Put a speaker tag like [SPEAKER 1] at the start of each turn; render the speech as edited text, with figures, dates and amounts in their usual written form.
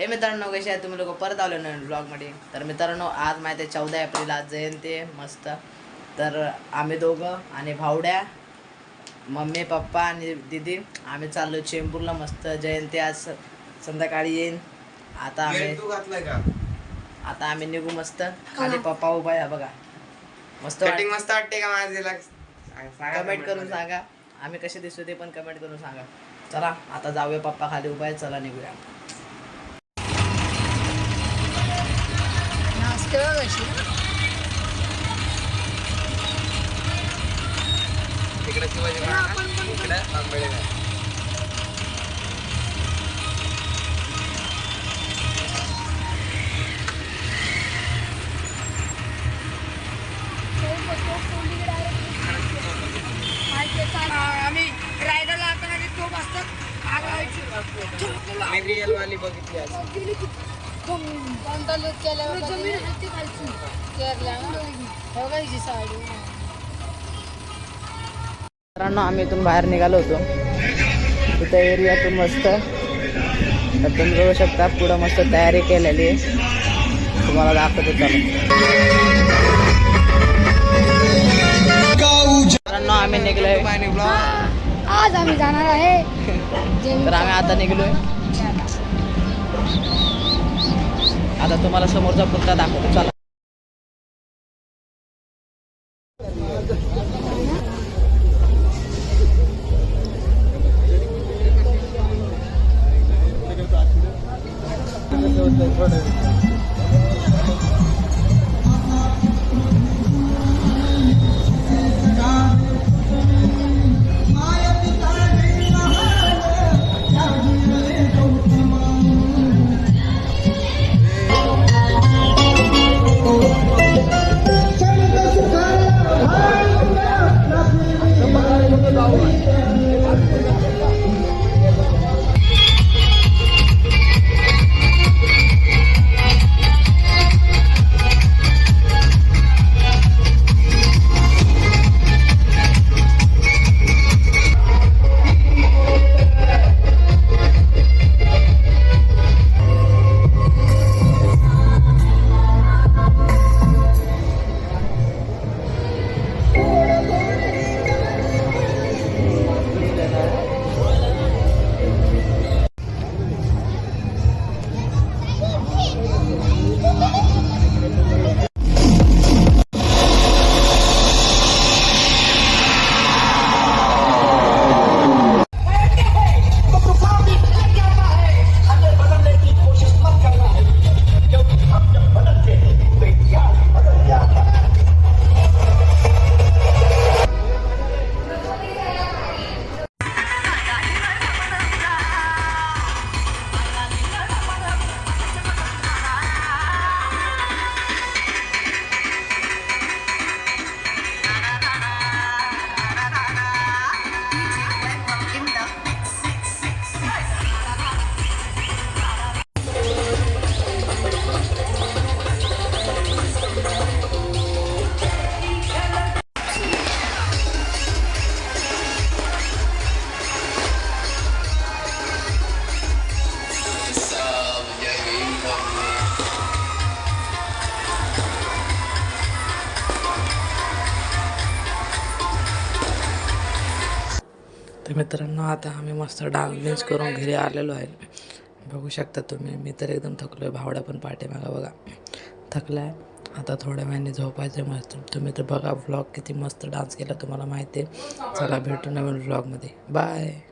[SPEAKER 1] मित्रांनो, कसे आहे तुम्ही लोक? परत आलो ना ब्लॉगमध्ये. तर मित्रांनो, आज माहिती आहे 14 एप्रिल, आज जयंती आहे मस्त. तर आम्ही दोघं आणि भावड्या, मम्मी पप्पा आणि दीदी आम्ही चाललो चेंबूरला. मस्त जयंती आज संध्याकाळी येईन. आता आम्ही निघू मस्त. खाली पप्पा उभा आहे बघा. मस्त
[SPEAKER 2] मस्त वाटते का माझ्याला?
[SPEAKER 1] कमेंट करून सांगा आम्ही कसे दिसतो ते पण कमेंट करून सांगा. चला आता जाऊया, पप्पा खाली उभा आहे. चला निघूया.
[SPEAKER 2] तिकडे शिवाजी महाराज, इकडे आंबेडकर.
[SPEAKER 3] आम्ही रायगडला असताना तोप असतात
[SPEAKER 2] मी रिअल वाली बघितली आज.
[SPEAKER 1] मित्रांनो, आम्ही इथून बाहेर निघालो होतो. तिथं एरियातून मस्त तर तुम्ही बघू शकता. पुढं मस्त तयारी केलेली आहे. तुम्हाला दाखवतो. मित्रांनो, आम्ही निघलोय.
[SPEAKER 3] आज आम्ही जाणार आहे.
[SPEAKER 1] तर आम्ही आता निघलोय. आता तुम्हाला समोरचा पुढचा दाखवतो. चला. तर मित्रांनो, आता आम्ही मस्त डान्स करून घरी आलेलो आहे. बघू शकता तुम्ही. मी तर एकदम थकलो आहे. भावड्या पण पाठीमागा बघा थकला आहे. आता थोड्या वेळाने झोपायचं मस्त. तुम्ही तर बघा व्लॉग किती मस्त डान्स केला तुम्हाला माहिती आहे. चला भेटू नवीन व्लॉगमध्ये. बाय.